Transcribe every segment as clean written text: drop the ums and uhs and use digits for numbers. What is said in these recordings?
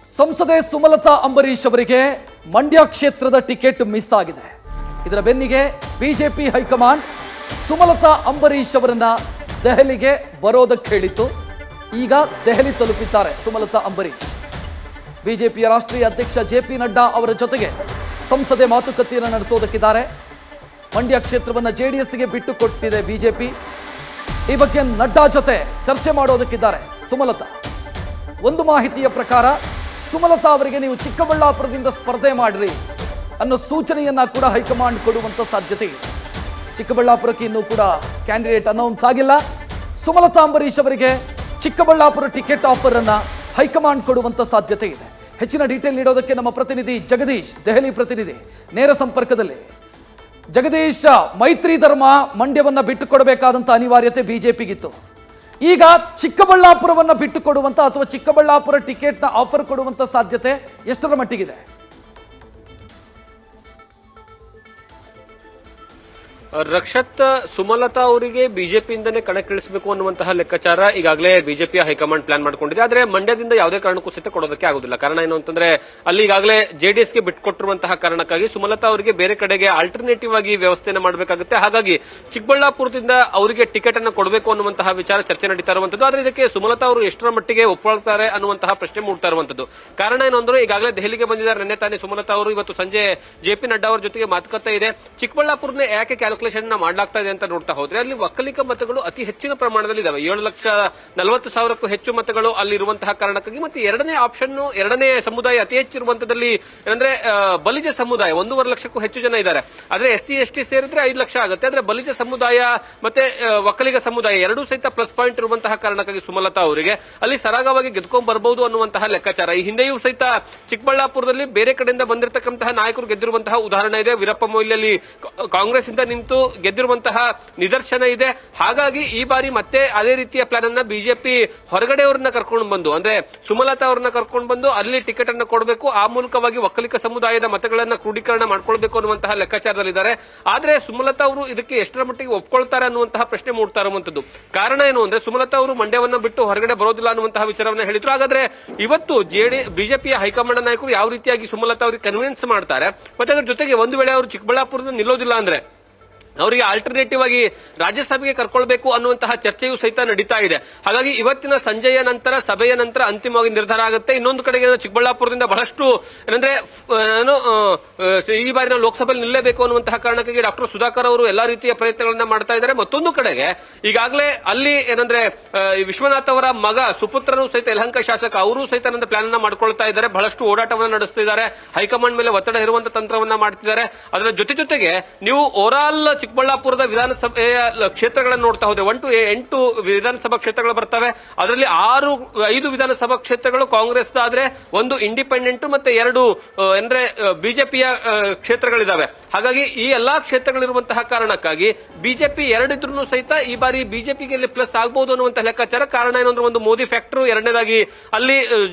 ಸಂಸದೆ ಸುಮಲತಾ ಅಂಬರೀಶ್ ಅವರಿಗೆ ಮಂಡ್ಯ ಕ್ಷೇತ್ರದ ಟಿಕೆಟ್ ಮಿಸ್ ಆಗಿದೆ. ಇದರ ಬೆನ್ನಿಗೆ ಬಿಜೆಪಿ ಹೈಕಮಾಂಡ್ ಸುಮಲತಾ ಅಂಬರೀಶ್ ಅವರನ್ನ ದೆಹಲಿಗೆ ಬರೋದಕ್ಕೆ ಹೇಳಿತ್ತು. ಈಗ ದೆಹಲಿ ತಲುಪಿದ್ದಾರೆ ಸುಮಲತಾ ಅಂಬರೀಶ್. ಬಿಜೆಪಿಯ ರಾಷ್ಟ್ರೀಯ ಅಧ್ಯಕ್ಷ ಜೆಪಿ ನಡ್ಡಾ ಅವರ ಜೊತೆಗೆ ಸಂಸದೆ ಮಾತುಕತೆಯನ್ನು ನಡೆಸೋದಕ್ಕಿದ್ದಾರೆ. ಮಂಡ್ಯ ಕ್ಷೇತ್ರವನ್ನು ಜೆಡಿಎಸ್ಗೆ ಬಿಟ್ಟು ಕೊಟ್ಟಿದೆ ಬಿಜೆಪಿ. ಈ ಬಗ್ಗೆ ನಡ್ಡಾ ಜೊತೆ ಚರ್ಚೆ ಮಾಡೋದಕ್ಕಿದ್ದಾರೆ ಸುಮಲತಾ. ಒಂದು ಮಾಹಿತಿಯ ಪ್ರಕಾರ ಸುಮಲತಾ ಅವರಿಗೆ ನೀವು ಚಿಕ್ಕಬಳ್ಳಾಪುರದಿಂದ ಸ್ಪರ್ಧೆ ಮಾಡ್ರಿ ಅನ್ನೋ ಸೂಚನೆಯನ್ನ ಕೂಡ ಹೈಕಮಾಂಡ್ ಕೊಡುವಂತ ಸಾಧ್ಯತೆ ಇದೆ. ಚಿಕ್ಕಬಳ್ಳಾಪುರಕ್ಕೆ ಇನ್ನೂ ಕೂಡ ಕ್ಯಾಂಡಿಡೇಟ್ ಅನೌನ್ಸ್ ಆಗಿಲ್ಲ. ಸುಮಲತಾ ಅಂಬರೀಶ್ ಅವರಿಗೆ ಚಿಕ್ಕಬಳ್ಳಾಪುರ ಟಿಕೆಟ್ ಆಫರ್ ಅನ್ನ ಹೈಕಮಾಂಡ್ ಕೊಡುವಂತ ಸಾಧ್ಯತೆ ಇದೆ. ಹೆಚ್ಚಿನ ಡೀಟೇಲ್ ನೀಡೋದಕ್ಕೆ ನಮ್ಮ ಪ್ರತಿನಿಧಿ ಜಗದೀಶ್, ದೆಹಲಿ ಪ್ರತಿನಿಧಿ, ನೇರ ಸಂಪರ್ಕದಲ್ಲಿ. ಜಗದೀಶ್, ಮೈತ್ರಿ ಧರ್ಮ ಮಂಡ್ಯವನ್ನ ಬಿಟ್ಟು ಕೊಡಬೇಕಾದಂತ ಅನಿವಾರ್ಯತೆ ಬಿಜೆಪಿಗಿತ್ತು. ಈಗ ಚಿಕ್ಕಬಳ್ಳಾಪುರವನ್ನ ಬಿಟ್ಟು ಕೊಡುವಂತ ಅಥವಾ ಚಿಕ್ಕಬಳ್ಳಾಪುರ ಟಿಕೆಟ್ನ ಆಫರ್ ಕೊಡುವಂತ ಸಾಧ್ಯತೆ ಎಷ್ಟರ ಮಟ್ಟಿಗಿದೆ? ರಕ್ಷತ್, ಸುಮಲತಾ ಅವರಿಗೆ ಬಿಜೆಪಿಯಿಂದನೇ ಕಣಕ್ಕಿಳಿಸಬೇಕು ಅನ್ನುವಂತಹ ಲೆಕ್ಕಾಚಾರ ಈಗಾಗಲೇ ಬಿಜೆಪಿಯ ಹೈಕಮಾಂಡ್ ಪ್ಲಾನ್ ಮಾಡಿಕೊಂಡಿದೆ. ಆದ್ರೆ ಮಂಡ್ಯದಿಂದ ಯಾವುದೇ ಕಾರಣಕ್ಕೂ ಸಹಿತ ಕೊಡೋದಕ್ಕೆ ಆಗುದಿಲ್ಲ. ಕಾರಣ ಏನು ಅಂತಂದ್ರೆ ಅಲ್ಲಿ ಈಗಾಗಲೇ ಜೆಡಿಎಸ್ಗೆ ಬಿಟ್ಟುಕೊಟ್ಟಿರುವಂತಹ ಕಾರಣಕ್ಕಾಗಿ ಸುಮಲತಾ ಅವರಿಗೆ ಬೇರೆ ಕಡೆಗೆ ಆಲ್ಟರ್ನೇಟಿವ್ ಆಗಿ ವ್ಯವಸ್ಥೆಯನ್ನು ಮಾಡಬೇಕಾಗುತ್ತೆ. ಹಾಗಾಗಿ ಚಿಕ್ಕಬಳ್ಳಾಪುರದಿಂದ ಅವರಿಗೆ ಟಿಕೆಟ್ ಅನ್ನು ಕೊಡಬೇಕು ಅನ್ನುವಂತಹ ವಿಚಾರ ಚರ್ಚೆ ನಡೀತಾ ಇರುವಂತದ್ದು. ಆದ್ರೆ ಇದಕ್ಕೆ ಸುಮಲತಾ ಅವರು ಎಷ್ಟರ ಮಟ್ಟಿಗೆ ಒಪ್ಪಿಕೊಳ್ತಾರೆ ಅನ್ನುವಂತಹ ಪ್ರಶ್ನೆ ಮೂಡ್ತಾ ಇರುವಂತದ್ದು. ಕಾರಣ ಏನು ಅಂದ್ರೆ ಈಗಾಗಲೇ ದೆಹಲಿಗೆ ಬಂದಿದ್ದಾರೆ. ನಿನ್ನೆ ತಾನೇ ಸುಮಲತಾ ಅವರು ಇವತ್ತು ಸಂಜೆ ಜೆಪಿ ನಡ್ಡಾ ಅವರ ಜೊತೆಗೆ ಮಾತುಕತೆ ಇದೆ. ಚಿಕ್ಕಬಳ್ಳಾಪುರನ ಯಾಕೆ ಮಾಡಲಾಗ್ತಾ ಇದೆ ಅಂತ ನೋಡ್ತಾ ಹೋದ್ರೆ ಅಲ್ಲಿ ಒಕ್ಕಲಿಗ ಮತಗಳು ಅತಿ ಹೆಚ್ಚಿನ ಪ್ರಮಾಣದಲ್ಲಿ ಇದಾವೆ. 7,40,000ಕ್ಕೂ ಹೆಚ್ಚು ಮತಗಳು ಅಲ್ಲಿ ಇರುವಂತಹ ಕಾರಣಕ್ಕಾಗಿ ಮತ್ತೆ ಎರಡನೇ ಸಮುದಾಯ ಅತಿ ಹೆಚ್ಚಿರುವಂತದಲ್ಲಿ ಏನಂದ್ರೆ ಬಲಿಜ ಸಮುದಾಯ 1.5 ಲಕ್ಷಕ್ಕೂ ಹೆಚ್ಚು ಜನ ಇದ್ದಾರೆ. ಆದ್ರೆ SC ST ಸೇರಿದ್ರೆ 5 ಲಕ್ಷ ಆಗುತ್ತೆ. ಆದ್ರೆ ಬಲಿಜ ಸಮುದಾಯ ಮತ್ತೆ ಒಕ್ಕಲಿಗ ಸಮುದಾಯ ಎರಡೂ ಸಹಿತ ಪ್ಲಸ್ ಪಾಯಿಂಟ್ ಇರುವಂತಹ ಕಾರಣಕ್ಕಾಗಿ ಸುಮಲತಾ ಅವರಿಗೆ ಅಲ್ಲಿ ಸರಾಗವಾಗಿ ಗೆದ್ಕೊಂಡ್ ಬರಬಹುದು ಅನ್ನುವಂತಹ ಲೆಕ್ಕಾಚಾರ. ಈ ಹಿಂದೆಯೂ ಸಹಿತ ಚಿಕ್ಕಬಳ್ಳಾಪುರದಲ್ಲಿ ಬೇರೆ ಕಡೆಯಿಂದ ಬಂದಿರತಕ್ಕಂತಹ ನಾಯಕರು ಗೆದ್ದಿರುವಂತಹ ಉದಾಹರಣೆ ಇದೆ. ವೀರಪ್ಪ ಮೊಯ್ಲಿಯಲ್ಲಿ ಕಾಂಗ್ರೆಸ್ ಇಂದ ನಿಂತು ಗೆದ್ದಿರುವಂತಹ ನಿದರ್ಶನ ಇದೆ. ಹಾಗಾಗಿ ಈ ಬಾರಿ ಮತ್ತೆ ಅದೇ ರೀತಿಯ ಪ್ಲಾನ್ ಅನ್ನ ಬಿಜೆಪಿ ಹೊರಗಡೆಯವರನ್ನ ಕರ್ಕೊಂಡು ಬಂದು ಅಂದ್ರೆ ಸುಮಲತಾ ಅವರನ್ನ ಕರ್ಕೊಂಡು ಬಂದು ಅಲ್ಲಿ ಟಿಕೆಟ್ ಅನ್ನು ಕೊಡಬೇಕು, ಆ ಮೂಲಕವಾಗಿ ಒಕ್ಕಲಿಗ ಸಮುದಾಯದ ಮತಗಳನ್ನ ಕ್ರೋಢೀಕರಣ ಮಾಡ್ಕೊಳ್ಬೇಕು ಅನ್ನುವಂತಹ ಲೆಕ್ಕಾಚಾರದಲ್ಲಿದ್ದಾರೆ. ಆದ್ರೆ ಸುಮಲತಾ ಅವರು ಇದಕ್ಕೆ ಎಷ್ಟರ ಮಟ್ಟಿಗೆ ಒಪ್ಕೊಳ್ತಾರೆ ಅನ್ನುವಂತಹ ಪ್ರಶ್ನೆ ಮೂಡ್ತಾ ಇರುವಂತದ್ದು. ಕಾರಣ ಏನು ಅಂದ್ರೆ ಸುಮಲತಾ ಅವರು ಮಂಡ್ಯವನ್ನ ಬಿಟ್ಟು ಹೊರಗಡೆ ಬರೋದಿಲ್ಲ ಅನ್ನುವಂತಹ ವಿಚಾರವನ್ನ ಹೇಳಿದ್ರು. ಹಾಗಾದ್ರೆ ಇವತ್ತು ಬಿಜೆಪಿಯ ಹೈಕಮಾಂಡ್ ನಾಯಕರು ಯಾವ ರೀತಿಯಾಗಿ ಸುಮಲತಾ ಅವರಿಗೆ ಕನ್ವಿನ್ಸ್ ಮಾಡ್ತಾರೆ, ಮತ್ತೆ ಅದರ ಜೊತೆಗೆ ಒಂದು ವೇಳೆ ಅವರು ಚಿಕ್ಕಬಳ್ಳಾಪುರದಿಂದ ನಿಲ್ಲೋದಿಲ್ಲ ಅಂದ್ರೆ ಅವರಿಗೆ ಆಲ್ಟರ್ನೇಟಿವ್ ಆಗಿ ರಾಜ್ಯಸಭೆಗೆ ಕರ್ಕೊಳ್ಬೇಕು ಅನ್ನುವಂತಹ ಚರ್ಚೆಯೂ ಸಹಿತ ನಡೀತಾ ಇದೆ. ಹಾಗಾಗಿ ಇವತ್ತಿನ ಸಂಜೆಯ ನಂತರ ಸಭೆಯ ನಂತರ ಅಂತಿಮವಾಗಿ ನಿರ್ಧಾರ ಆಗುತ್ತೆ. ಇನ್ನೊಂದು ಕಡೆಗೆ ಚಿಕ್ಕಬಳ್ಳಾಪುರದಿಂದ ಬಹಳಷ್ಟು ಏನಂದ್ರೆ ಈ ಬಾರಿನ ಲೋಕಸಭೆಯಲ್ಲಿ ನಿಲ್ಲಬೇಕು ಅನ್ನುವಂತಹ ಕಾರಣಕ್ಕಾಗಿ ಡಾಕ್ಟರ್ ಸುಧಾಕರ್ ಅವರು ಎಲ್ಲಾ ರೀತಿಯ ಪ್ರಯತ್ನಗಳನ್ನ ಮಾಡ್ತಾ ಇದ್ದಾರೆ. ಮತ್ತೊಂದು ಕಡೆಗೆ ಈಗಾಗಲೇ ಅಲ್ಲಿ ಏನಂದ್ರೆ ವಿಶ್ವನಾಥ್ ಅವರ ಮಗ ಸುಪುತ್ರನು ಸಹಿತ ಯಲಹಂಕ ಶಾಸಕ ಅವರು ಸಹಿತ ಪ್ಲಾನ್ ಅನ್ನ ಮಾಡ್ಕೊಳ್ತಾ ಇದ್ದಾರೆ. ಬಹಳಷ್ಟು ಓಡಾಟವನ್ನು ನಡೆಸ್ತಿದ್ದಾರೆ. ಹೈಕಮಾಂಡ್ ಮೇಲೆ ಒತ್ತಡ ಹೇರುವಂತಹ ತಂತ್ರವನ್ನ ಮಾಡ್ತಿದ್ದಾರೆ. ಅದರ ಜೊತೆಗೆ ನೀವು ಓವರಾಲ್ ಚಿಕ್ಕಬಳ್ಳಾಪುರದ ವಿಧಾನಸಭೆಯ ಕ್ಷೇತ್ರಗಳನ್ನು ನೋಡ್ತಾ ಹೋದ್ರೆ 1 to 8 ವಿಧಾನಸಭಾ ಕ್ಷೇತ್ರಗಳು ಬರ್ತವೆ. ಅದರಲ್ಲಿ 5 ವಿಧಾನಸಭಾ ಕ್ಷೇತ್ರಗಳು ಕಾಂಗ್ರೆಸ್ ಆದ್ರೆ 1 ಇಂಡಿಪೆಂಡೆಂಟ್ ಮತ್ತೆ 2 ಅಂದ್ರೆ ಬಿಜೆಪಿಯ ಕ್ಷೇತ್ರಗಳಿದಾವೆ. ಹಾಗಾಗಿ ಈ ಎಲ್ಲಾ ಕ್ಷೇತ್ರಗಳಿರುವಂತಹ ಕಾರಣಕ್ಕಾಗಿ ಬಿಜೆಪಿ 2 ಇದ್ರೂ ಸಹಿತ ಈ ಬಾರಿ ಬಿಜೆಪಿಗೆ ಇಲ್ಲಿ ಪ್ಲಸ್ ಆಗಬಹುದು ಅನ್ನುವಂತಹ ಲೆಕ್ಕಾಚಾರ. ಕಾರಣ ಏನಂದ್ರೆ ಒಂದು ಮೋದಿ ಫ್ಯಾಕ್ಟರ್, ಎರಡನೇದಾಗಿ ಅಲ್ಲಿ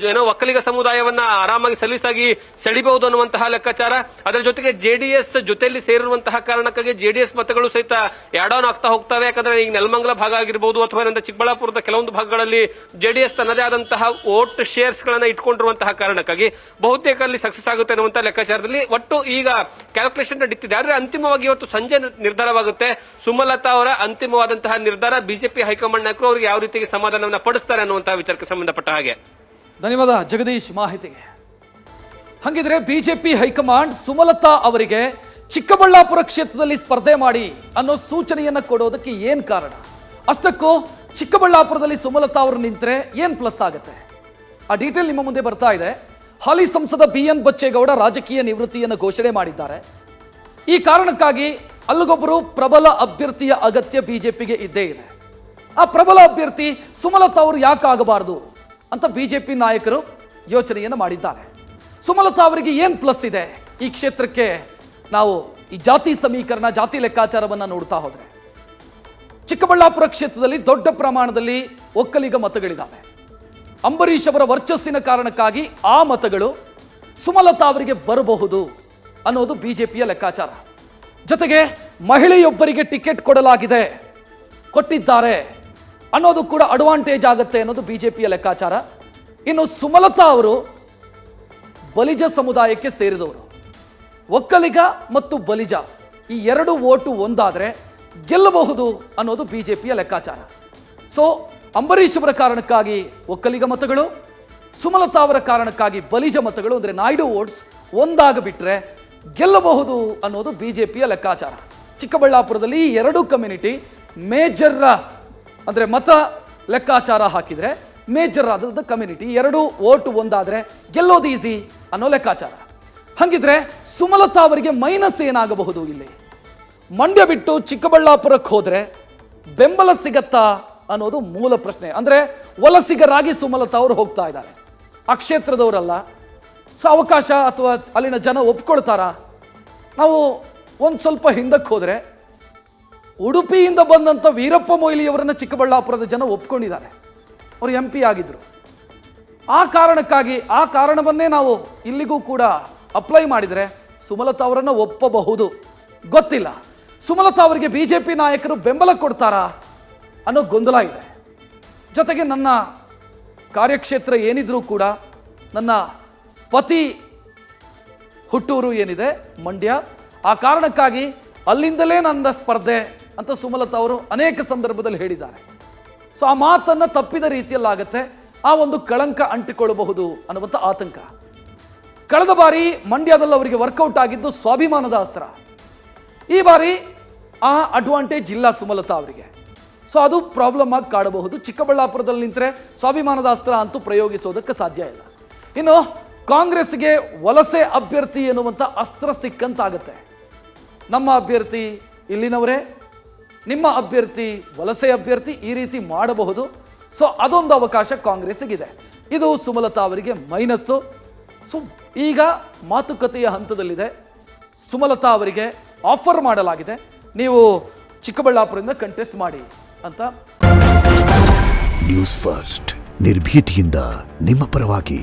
ಒಕ್ಕಲಿಗ ಸಮುದಾಯವನ್ನ ಆರಾಮಾಗಿ ಸಲೀಸಾಗಿ ಸೆಳಿಬಹುದು ಅನ್ನುವಂತಹ ಲೆಕ್ಕಾಚಾರ. ಅದರ ಜೊತೆಗೆ ಜೆಡಿಎಸ್ ಜೊತೆಯಲ್ಲಿ ಸೇರಿರುವಂತಹ ಕಾರಣಕ್ಕಾಗಿ ಜೆಡಿಎಸ್ ಮತಗಳು ಸಹಿತ ಆಡ್ ಆನ್ ಆಗ್ತಾ ಹೋಗ್ತವೆ. ಯಾಕಂದ್ರೆ ಈಗ ನೆಲಮಂಗಲ ಭಾಗ ಆಗಿರಬಹುದು ಅಥವಾ ಚಿಕ್ಕಬಳ್ಳಾಪುರದ ಕೆಲವೊಂದು ಭಾಗಗಳಲ್ಲಿ ಜೆಡಿಎಸ್ ತನ್ನದೇ ಆದಂತಹ ವೋಟ್ ಶೇರ್ಸ್ ಗಳನ್ನ ಇಟ್ಕೊಂಡಿರುವಂತಹ ಕಾರಣಕ್ಕಾಗಿ ಬಹುತೇಕ ಅಲ್ಲಿ ಸಕ್ಸಸ್ ಆಗುತ್ತೆ ಅನ್ನುವಂತಹ ಲೆಕ್ಕಾಚಾರದಲ್ಲಿ ಒಟ್ಟು ಈಗ ಕ್ಯಾಲ್ಕುಲೇಷನ್ ನಡೀತಿದೆ. ಆದ್ರೆ ಅಂತಿಮವಾಗಿ ಇವತ್ತು ಸಂಜೆ ನಿರ್ಧಾರವಾಗುತ್ತೆ. ಸುಮಲತಾ ಅವರ ಅಂತಿಮವಾದಂತಹ ನಿರ್ಧಾರ ಬಿಜೆಪಿ ಹೈಕಮಾಂಡ್ ನಾಯಕರು ಅವರಿಗೆ ಯಾವ ರೀತಿಗೆ ಸಮಾಧಾನವನ್ನ ಪಡಿಸ್ತಾರೆ ಅನ್ನುವಂತಹ ವಿಚಾರಕ್ಕೆ ಸಂಬಂಧಪಟ್ಟ ಹಾಗೆ. ಧನ್ಯವಾದ ಜಗದೀಶ್ ಮಾಹಿತಿಗೆ. ಹಾಗಿದ್ರೆ ಬಿಜೆಪಿ ಹೈಕಮಾಂಡ್ ಸುಮಲತಾ ಅವರಿಗೆ ಚಿಕ್ಕಬಳ್ಳಾಪುರ ಕ್ಷೇತ್ರದಲ್ಲಿ ಸ್ಪರ್ಧೆ ಮಾಡಿ ಅನ್ನೋ ಸೂಚನೆಯನ್ನ ಕೊಡೋದಕ್ಕೆ ಏನ್ ಕಾರಣ? ಅಷ್ಟಕ್ಕೂ ಚಿಕ್ಕಬಳ್ಳಾಪುರದಲ್ಲಿ ಸುಮಲತಾ ಅವರು ನಿಂತರೆ ಏನ್ ಪ್ಲಸ್ ಆಗುತ್ತೆ? ಆ ಡೀಟೇಲ್ ನಿಮ್ಮ ಮುಂದೆ ಬರ್ತಾ ಇದೆ. ಹಾಲಿ ಸಂಸದ BN ಬಚ್ಚೇಗೌಡ ರಾಜಕೀಯ ನಿವೃತ್ತಿಯನ್ನು ಘೋಷಣೆ ಮಾಡಿದ್ದಾರೆ. ಈ ಕಾರಣಕ್ಕಾಗಿ ಅಲ್ಲಿಗೊಬ್ಬರು ಪ್ರಬಲ ಅಭ್ಯರ್ಥಿಯ ಅಗತ್ಯ ಬಿಜೆಪಿಗೆ ಇದ್ದೇ ಇದೆ. ಆ ಪ್ರಬಲ ಅಭ್ಯರ್ಥಿ ಸುಮಲತಾ ಅವರು ಯಾಕೆ ಆಗಬಾರದು ಅಂತ ಬಿಜೆಪಿ ನಾಯಕರು ಯೋಚನೆಯನ್ನು ಮಾಡಿದ್ದಾರೆ. ಸುಮಲತಾ ಅವರಿಗೆ ಏನ್ ಪ್ಲಸ್ ಇದೆ ಈ ಕ್ಷೇತ್ರಕ್ಕೆ? ನಾವು ಈ ಜಾತಿ ಸಮೀಕರಣ, ಜಾತಿ ಲೆಕ್ಕಾಚಾರವನ್ನು ನೋಡ್ತಾ ಹೋದ್ರೆ ಚಿಕ್ಕಬಳ್ಳಾಪುರ ಕ್ಷೇತ್ರದಲ್ಲಿ ದೊಡ್ಡ ಪ್ರಮಾಣದಲ್ಲಿ ಒಕ್ಕಲಿಗ ಮತಗಳಿದ್ದಾವೆ. ಅಂಬರೀಶ್ ಅವರ ವರ್ಚಸ್ಸಿನ ಕಾರಣಕ್ಕಾಗಿ ಆ ಮತಗಳು ಸುಮಲತಾ ಅವರಿಗೆ ಬರಬಹುದು ಅನ್ನೋದು ಬಿಜೆಪಿಯ ಲೆಕ್ಕಾಚಾರ. ಜೊತೆಗೆ ಮಹಿಳೆಯೊಬ್ಬರಿಗೆ ಟಿಕೆಟ್ ಕೊಟ್ಟಿದ್ದಾರೆ ಅನ್ನೋದು ಕೂಡ ಅಡ್ವಾಂಟೇಜ್ ಆಗುತ್ತೆ ಅನ್ನೋದು ಬಿಜೆಪಿಯ ಲೆಕ್ಕಾಚಾರ. ಇನ್ನು ಸುಮಲತಾ ಅವರು ಬಲಿಜ ಸಮುದಾಯಕ್ಕೆ ಸೇರಿದವರು. ಒಕ್ಕಲಿಗ ಮತ್ತು ಬಲಿಜ ಈ ಎರಡು ಓಟು ಒಂದಾದರೆ ಗೆಲ್ಲಬಹುದು ಅನ್ನೋದು ಬಿಜೆಪಿಯ ಲೆಕ್ಕಾಚಾರ. ಸೊ ಅಂಬರೀಷ್ ಅವರ ಕಾರಣಕ್ಕಾಗಿ ಒಕ್ಕಲಿಗ ಮತಗಳು, ಸುಮಲತಾ ಅವರ ಕಾರಣಕ್ಕಾಗಿ ಬಲಿಜ ಮತಗಳು ಅಂದರೆ ನಾಯ್ಡು ವೋಟ್ಸ್ ಒಂದಾಗಬಿಟ್ರೆ ಗೆಲ್ಲಬಹುದು ಅನ್ನೋದು ಬಿಜೆಪಿಯ ಲೆಕ್ಕಾಚಾರ. ಚಿಕ್ಕಬಳ್ಳಾಪುರದಲ್ಲಿ ಈ ಎರಡು ಕಮ್ಯುನಿಟಿ ಮೇಜರ್ ಅಂದರೆ ಮತ ಲೆಕ್ಕಾಚಾರ ಹಾಕಿದರೆ ಮೇಜರ್ ಆದ ಕಮ್ಯುನಿಟಿ ಎರಡು ಓಟು ಒಂದಾದರೆ ಗೆಲ್ಲೋದು ಈಸಿ ಅನ್ನೋ ಲೆಕ್ಕಾಚಾರ. ಹಾಗಿದ್ರೆ ಸುಮಲತಾ ಅವರಿಗೆ ಮೈನಸ್ ಏನಾಗಬಹುದು? ಇಲ್ಲಿ ಮಂಡ್ಯ ಬಿಟ್ಟು ಚಿಕ್ಕಬಳ್ಳಾಪುರಕ್ಕೆ ಹೋದರೆ ಬೆಂಬಲ ಸಿಗತ್ತಾ ಅನ್ನೋದು ಮೂಲ ಪ್ರಶ್ನೆ. ಅಂದರೆ ವಲಸಿಗರಾಗಿ ಸುಮಲತಾ ಅವರು ಹೋಗ್ತಾ ಇದ್ದಾರೆ, ಆ ಕ್ಷೇತ್ರದವರಲ್ಲ. ಸೊ ಅವಕಾಶ ಅಥವಾ ಅಲ್ಲಿನ ಜನ ಒಪ್ಕೊಳ್ತಾರಾ? ನಾವು ಒಂದು ಸ್ವಲ್ಪ ಹಿಂದಕ್ಕೆ ಹೋದರೆ ಉಡುಪಿಯಿಂದ ಬಂದಂಥ ವೀರಪ್ಪ ಮೊಯ್ಲಿಯವರನ್ನು ಚಿಕ್ಕಬಳ್ಳಾಪುರದ ಜನ ಒಪ್ಕೊಂಡಿದ್ದಾರೆ. ಅವರು MP ಆಗಿದ್ದರು. ಆ ಕಾರಣಕ್ಕಾಗಿ ಆ ಕಾರಣವನ್ನೇ ನಾವು ಇಲ್ಲಿಗೂ ಕೂಡ ಅಪ್ಲೈ ಮಾಡಿದರೆ ಸುಮಲತಾ ಅವರನ್ನು ಒಪ್ಪಬಹುದು. ಗೊತ್ತಿಲ್ಲ ಸುಮಲತಾ ಅವರಿಗೆ BJP ನಾಯಕರು ಬೆಂಬಲ ಕೊಡ್ತಾರಾ ಅನ್ನೋ ಗೊಂದಲ ಇದೆ. ಜೊತೆಗೆ ನನ್ನ ಕಾರ್ಯಕ್ಷೇತ್ರ ಏನಿದ್ರೂ ಕೂಡ ನನ್ನ ಪತಿ ಹುಟ್ಟೂರು ಏನಿದೆ ಮಂಡ್ಯ, ಆ ಕಾರಣಕ್ಕಾಗಿ ಅಲ್ಲಿಂದಲೇ ನನ್ನ ಸ್ಪರ್ಧೆ ಅಂತ ಸುಮಲತಾ ಅವರು ಅನೇಕ ಸಂದರ್ಭದಲ್ಲಿ ಹೇಳಿದ್ದಾರೆ. ಸೊ ಆ ಮಾತನ್ನು ತಪ್ಪಿದ ರೀತಿಯಲ್ಲಾಗತ್ತೆ, ಆ ಒಂದು ಕಳಂಕ ಅಂಟಿಕೊಳ್ಳಬಹುದು ಅನ್ನುವಂಥ ಆತಂಕ. ಕಳೆದ ಬಾರಿ ಮಂಡ್ಯದಲ್ಲಿ ಅವರಿಗೆ ವರ್ಕೌಟ್ ಆಗಿದ್ದು ಸ್ವಾಭಿಮಾನದ ಅಸ್ತ್ರ. ಈ ಬಾರಿ ಆ ಅಡ್ವಾಂಟೇಜ್ ಇಲ್ಲ ಸುಮಲತಾ ಅವರಿಗೆ. ಸೊ ಅದು ಪ್ರಾಬ್ಲಮ್ ಆಗಿ ಕಾಡಬಹುದು. ಚಿಕ್ಕಬಳ್ಳಾಪುರದಲ್ಲಿ ನಿಂತರೆ ಸ್ವಾಭಿಮಾನದ ಅಸ್ತ್ರ ಅಂತೂ ಪ್ರಯೋಗಿಸೋದಕ್ಕೆ ಸಾಧ್ಯ ಇಲ್ಲ. ಇನ್ನು ಕಾಂಗ್ರೆಸ್ಗೆ ವಲಸೆ ಅಭ್ಯರ್ಥಿ ಎನ್ನುವಂಥ ಅಸ್ತ್ರ ಸಿಕ್ಕಂತಾಗತ್ತೆ. ನಮ್ಮ ಅಭ್ಯರ್ಥಿ ಇಲ್ಲಿನವರೇ, ನಿಮ್ಮ ಅಭ್ಯರ್ಥಿ ವಲಸೆ ಅಭ್ಯರ್ಥಿ, ಈ ರೀತಿ ಮಾಡಬಹುದು. ಸೊ ಅದೊಂದು ಅವಕಾಶ ಕಾಂಗ್ರೆಸ್ಸಿಗಿದೆ. ಇದು ಸುಮಲತಾ ಅವರಿಗೆ ಮೈನಸ್ಸು. ಸೊ ಈಗ ಮಾತುಕತೆಯ ಹಂತದಲ್ಲಿದೆ. ಸುಮಲತಾ ಅವರಿಗೆ ಆಫರ್ ಮಾಡಲಾಗಿದೆ, ನೀವು ಚಿಕ್ಕಬಳ್ಳಾಪುರದಿಂದ ಕಂಟೆಸ್ಟ್ ಮಾಡಿ ಅಂತ. ನ್ಯೂಸ್ ಫಸ್ಟ್ ನಿರ್ಭೀತಿಯಿಂದ ನಿಮ್ಮ ಪರವಾಗಿ.